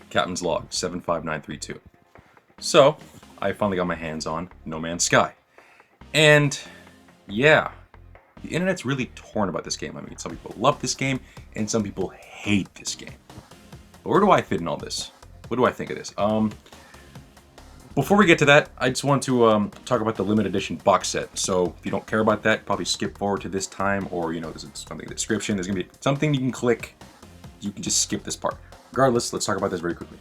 Captain's Log 75932. So, I finally got my hands on No Man's Sky. And, yeah, the internet's really torn about this game. I mean, some people love this game, and some people hate this game. But where do I fit in all this? What do I think of this? Before we get to that, I just want to talk about the limited edition box set. So if you don't care about that, probably skip forward to this time, or there's something in the description. There's gonna be something you can click. You can just skip this part. Regardless, let's talk about this very quickly.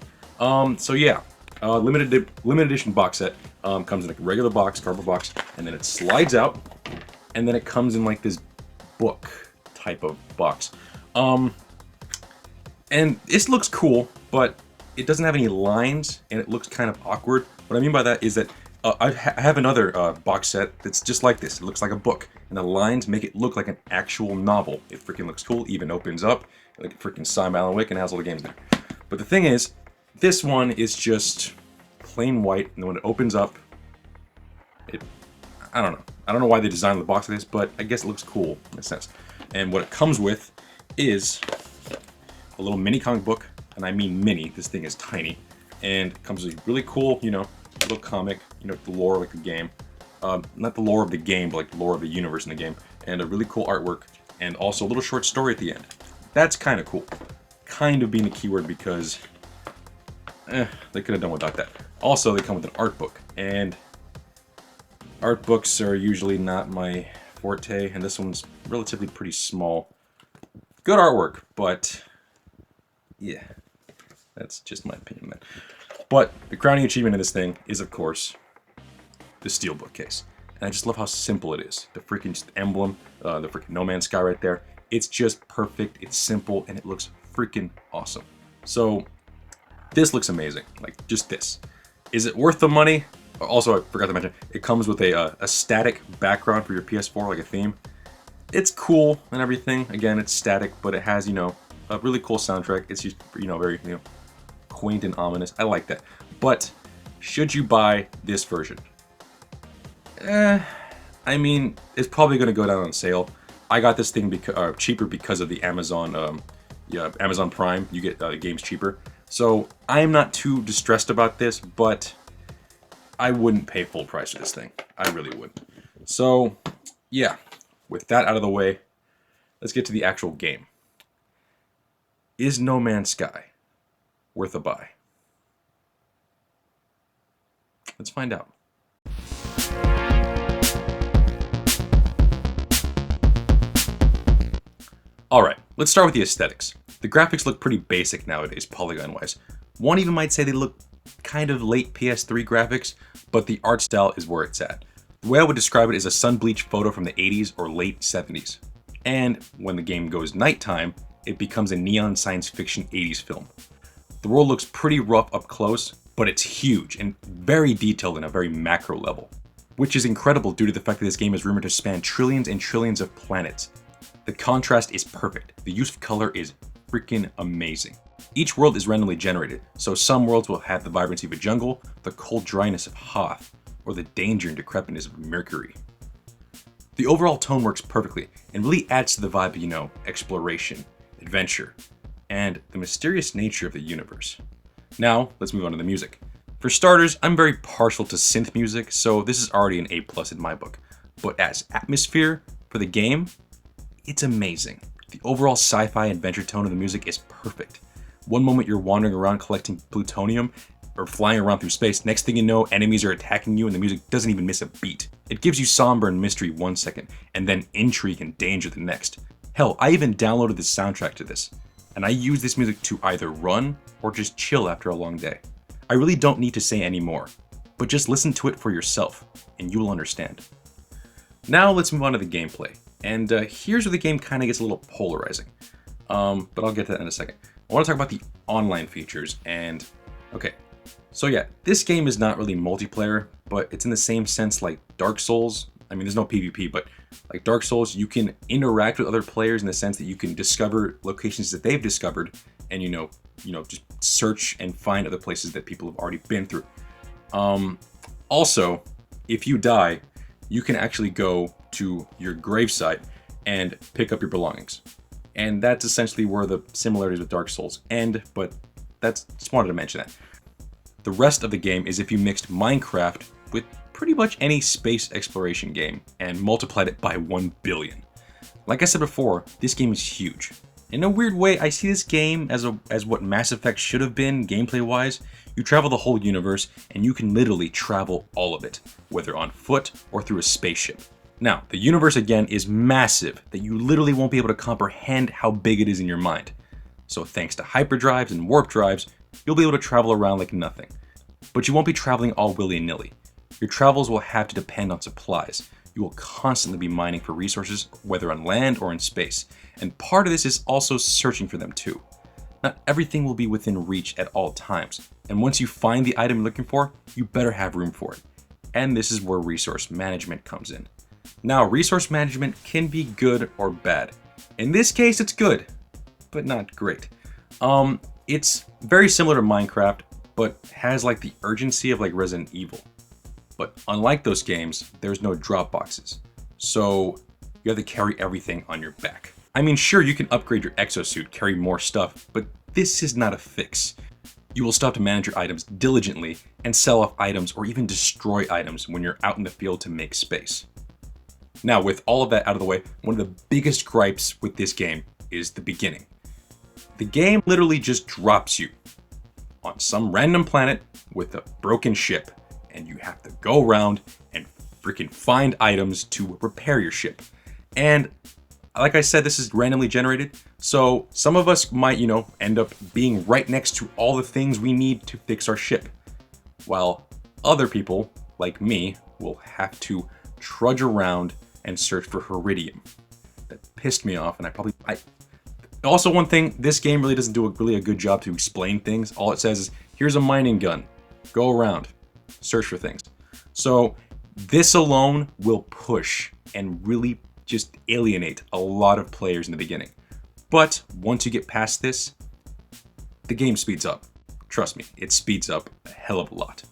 So yeah, limited edition box set comes in a regular box, cardboard box, and then it slides out, and then it comes in like this book type of box. And this looks cool, but it doesn't have any lines, and it looks kind of awkward. What I mean by that is that I have another box set that's just like this. It looks like a book, and the lines make it look like an actual novel. It freaking looks cool, even opens up, like a freaking Simon Alan Wake, and has all the games there. But the thing is, this one is just plain white, and then when it opens up, I don't know. I don't know why they designed the box like this, but I guess it looks cool in a sense. And what it comes with is a little mini comic book, and I mean mini, this thing is tiny, and it comes with a really cool, little comic, the lore of like the game. Not the lore of the game, but like the lore of the universe in the game, and a really cool artwork, and also a little short story at the end. That's kind of cool. Kind of being the keyword because, they could have done without that. Also, they come with an art book, and art books are usually not my forte, and this one's relatively pretty small. Good artwork, but yeah, that's just my opinion, man. But the crowning achievement of this thing is, of course, the steelbook case. And I just love how simple it is. The freaking just emblem, the freaking No Man's Sky right there. It's just perfect, it's simple, and it looks freaking awesome. So, this looks amazing. Like, just this. Is it worth the money? Also, I forgot to mention, it comes with a static background for your PS4, like a theme. It's cool and everything. Again, it's static, but it has, a really cool soundtrack. It's just, very, quaint and ominous. I like that. But should you buy this version? I mean, it's probably going to go down on sale. I got this thing cheaper because of the Amazon, Amazon Prime. You get games cheaper. So I'm not too distressed about this, but I wouldn't pay full price for this thing. I really wouldn't. So yeah, with that out of the way, let's get to the actual game. Is No Man's Sky worth a buy? Let's find out. Alright, let's start with the aesthetics. The graphics look pretty basic nowadays, polygon-wise. One even might say they look kind of late PS3 graphics, but the art style is where it's at. The way I would describe it is a sun-bleached photo from the 80s or late 70s. And when the game goes nighttime, it becomes a neon science fiction 80s film. The world looks pretty rough up close, but it's huge and very detailed in a very macro level, which is incredible due to the fact that this game is rumored to span trillions and trillions of planets. The contrast is perfect. The use of color is freaking amazing. Each world is randomly generated, so some worlds will have the vibrancy of a jungle, the cold dryness of Hoth, or the danger and decrepitness of Mercury. The overall tone works perfectly and really adds to the vibe of, exploration, adventure, and the mysterious nature of the universe. Now, let's move on to the music. For starters, I'm very partial to synth music, so this is already an A+ in my book. But as atmosphere for the game, it's amazing. The overall sci-fi adventure tone of the music is perfect. One moment you're wandering around collecting plutonium or flying around through space, next thing you know, enemies are attacking you and the music doesn't even miss a beat. It gives you somber and mystery one second, and then intrigue and danger the next. Hell, I even downloaded the soundtrack to this, and I use this music to either run or just chill after a long day. I really don't need to say any more, but just listen to it for yourself, and you will understand. Now let's move on to the gameplay, and here's where the game kind of gets a little polarizing, but I'll get to that in a second. I want to talk about the online features, and okay, so yeah, this game is not really multiplayer, but it's in the same sense like Dark Souls. I mean, there's no PvP, but like Dark Souls, you can interact with other players in the sense that you can discover locations that they've discovered, and just search and find other places that people have already been through. Also, if you die, you can actually go to your gravesite and pick up your belongings. And that's essentially where the similarities with Dark Souls end, but That's just wanted to mention that. The rest of the game is if you mixed Minecraft with pretty much any space exploration game and multiplied it by 1 billion. Like I said before, this game is huge. In a weird way, I see this game as what Mass Effect should have been gameplay-wise. You travel the whole universe, and you can literally travel all of it, whether on foot or through a spaceship. Now, the universe again is massive, that you literally won't be able to comprehend how big it is in your mind. So thanks to hyperdrives and warp drives, you'll be able to travel around like nothing. But you won't be traveling all willy-nilly. Your travels will have to depend on supplies. You will constantly be mining for resources, whether on land or in space. And part of this is also searching for them too. Not everything will be within reach at all times. And once you find the item you're looking for, you better have room for it. And this is where resource management comes in. Now, resource management can be good or bad. In this case, it's good, but not great. It's very similar to Minecraft, but has like the urgency of like Resident Evil. But unlike those games, there's no drop boxes. So you have to carry everything on your back. I mean, sure, you can upgrade your exosuit, carry more stuff, but this is not a fix. You will still have to manage your items diligently and sell off items or even destroy items when you're out in the field to make space. Now, with all of that out of the way, one of the biggest gripes with this game is the beginning. The game literally just drops you on some random planet with a broken ship, and you have to go around and freaking find items to repair your ship. And like I said, this is randomly generated, so some of us might, end up being right next to all the things we need to fix our ship, while other people, like me, will have to trudge around and search for Iridium. That pissed me off, and also, one thing, this game really doesn't do a good job to explain things. All it says is, here's a mining gun, go around, search for things. So this alone will push and really just alienate a lot of players in the beginning. But once you get past this, the game speeds up. Trust me, it speeds up a hell of a lot.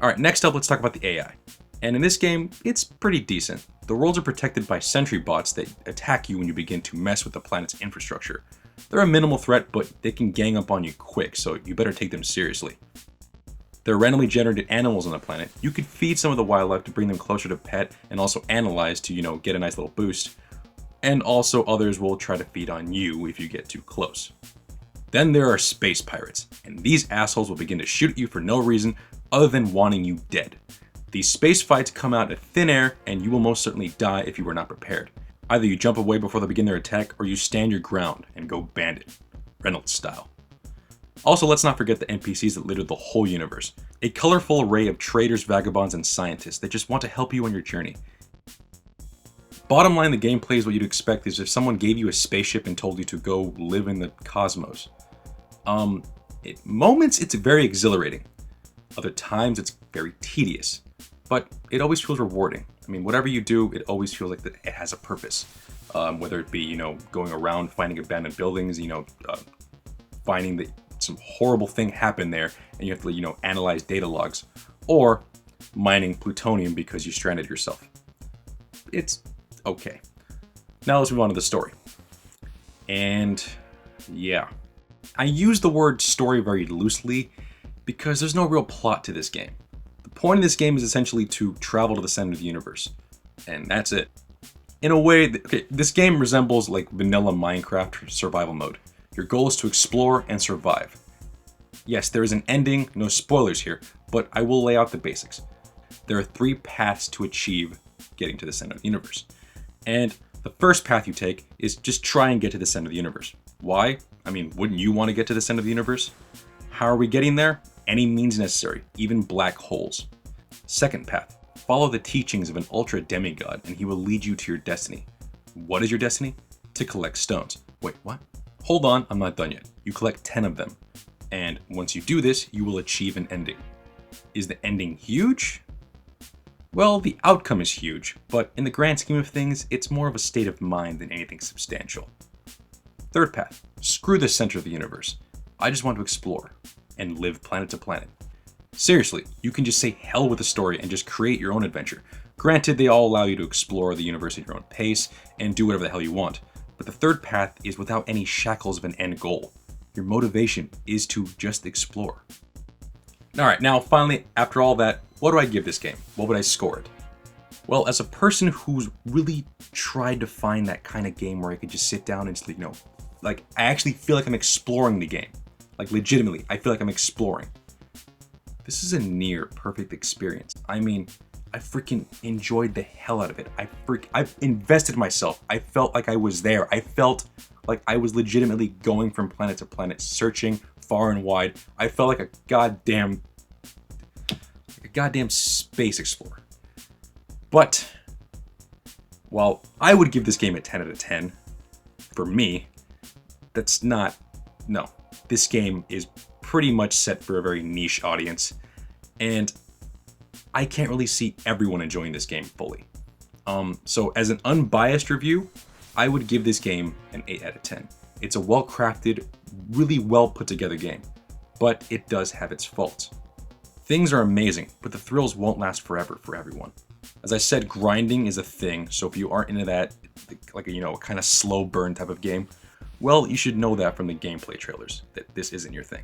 Alright, next up, let's talk about the AI. And in this game, it's pretty decent. The worlds are protected by sentry bots that attack you when you begin to mess with the planet's infrastructure. They're a minimal threat, but they can gang up on you quick, so you better take them seriously. There are randomly generated animals on the planet. You could feed some of the wildlife to bring them closer to pet and also analyze to, get a nice little boost. And also others will try to feed on you if you get too close. Then there are space pirates, and these assholes will begin to shoot at you for no reason other than wanting you dead. These space fights come out of thin air, and you will most certainly die if you are not prepared. Either you jump away before they begin their attack, or you stand your ground and go bandit, Reynolds style. Also, let's not forget the NPCs that litter the whole universe. A colorful array of traders, vagabonds, and scientists that just want to help you on your journey. Bottom line, the gameplay is what you'd expect is if someone gave you a spaceship and told you to go live in the cosmos. At moments, it's very exhilarating. Other times, it's very tedious. But it always feels rewarding. I mean, whatever you do, it always feels like that it has a purpose. Whether it be, going around finding abandoned buildings, finding that some horrible thing happened there and you have to, analyze data logs, or mining plutonium because you stranded yourself. It's okay. Now let's move on to the story. And yeah, I use the word story very loosely because there's no real plot to this game. The point of this game is essentially to travel to the center of the universe, and that's it. In a way, this game resembles like vanilla Minecraft survival mode. Your goal is to explore and survive. Yes, there is an ending, no spoilers here, but I will lay out the basics. There are 3 paths to achieve getting to the center of the universe. And the first path you take is just try and get to the center of the universe. Why? I mean, wouldn't you want to get to the center of the universe? How are we getting there? Any means necessary, even black holes. Second path, follow the teachings of an ultra demigod and he will lead you to your destiny. What is your destiny? To collect stones. Wait, what? Hold on, I'm not done yet. You collect 10 of them. And once you do this, you will achieve an ending. Is the ending huge? Well, the outcome is huge, but in the grand scheme of things, it's more of a state of mind than anything substantial. Third path, screw the center of the universe. I just want to explore and live planet to planet. Seriously, you can just say hell with the story and just create your own adventure. Granted, they all allow you to explore the universe at your own pace and do whatever the hell you want, but the third path is without any shackles of an end goal. Your motivation is to just explore. Alright, now finally, after all that, what do I give this game? What would I score it? Well, as a person who's really tried to find that kind of game where I could just sit down and just, like I actually feel like I'm exploring the game. Like legitimately, I feel like I'm exploring. This is a near perfect experience. I mean, I freaking enjoyed the hell out of it. I've invested myself. I felt like I was there. I felt like I was legitimately going from planet to planet, searching far and wide. I felt like a goddamn space explorer. But while I would give this game a 10 out of 10, for me, that's not, no. This game is pretty much set for a very niche audience, and I can't really see everyone enjoying this game fully. So as an unbiased review, I would give this game an 8 out of 10. It's a well-crafted, really well put together game, but it does have its faults. Things are amazing, but the thrills won't last forever for everyone. As I said, grinding is a thing, so if you aren't into that, like a kind of slow burn type of game, well, you should know that from the gameplay trailers, that this isn't your thing.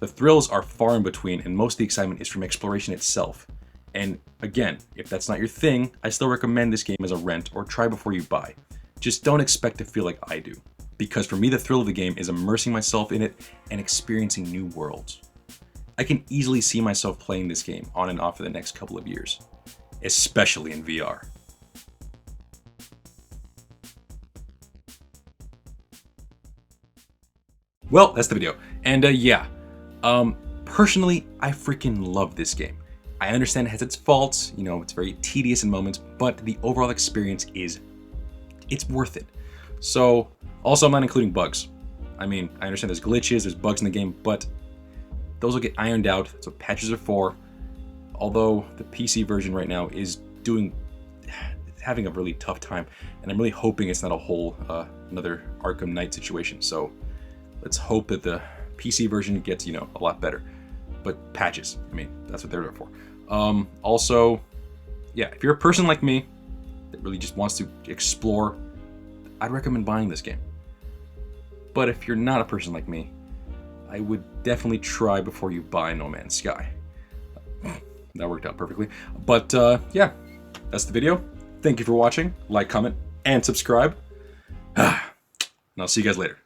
The thrills are far in between, and most of the excitement is from exploration itself. And again, if that's not your thing, I still recommend this game as a rent or try before you buy. Just don't expect to feel like I do, because for me the thrill of the game is immersing myself in it and experiencing new worlds. I can easily see myself playing this game on and off for the next couple of years, especially in VR. Well, that's the video. And personally, I freaking love this game. I understand it has its faults, it's very tedious in moments, but the overall experience it's worth it. So, also I'm not including bugs. I mean, I understand there's glitches, there's bugs in the game, but those will get ironed out. That's what patches are for. Although the PC version right now is having a really tough time, and I'm really hoping it's not a whole another Arkham Knight situation. So let's hope that the PC version gets a lot better. But patches, I mean, that's what they're there for. Also, yeah, if you're a person like me that really just wants to explore, I'd recommend buying this game. But if you're not a person like me, I would definitely try before you buy No Man's Sky. That worked out perfectly. But yeah, that's the video. Thank you for watching. Like, comment, and subscribe. And I'll see you guys later.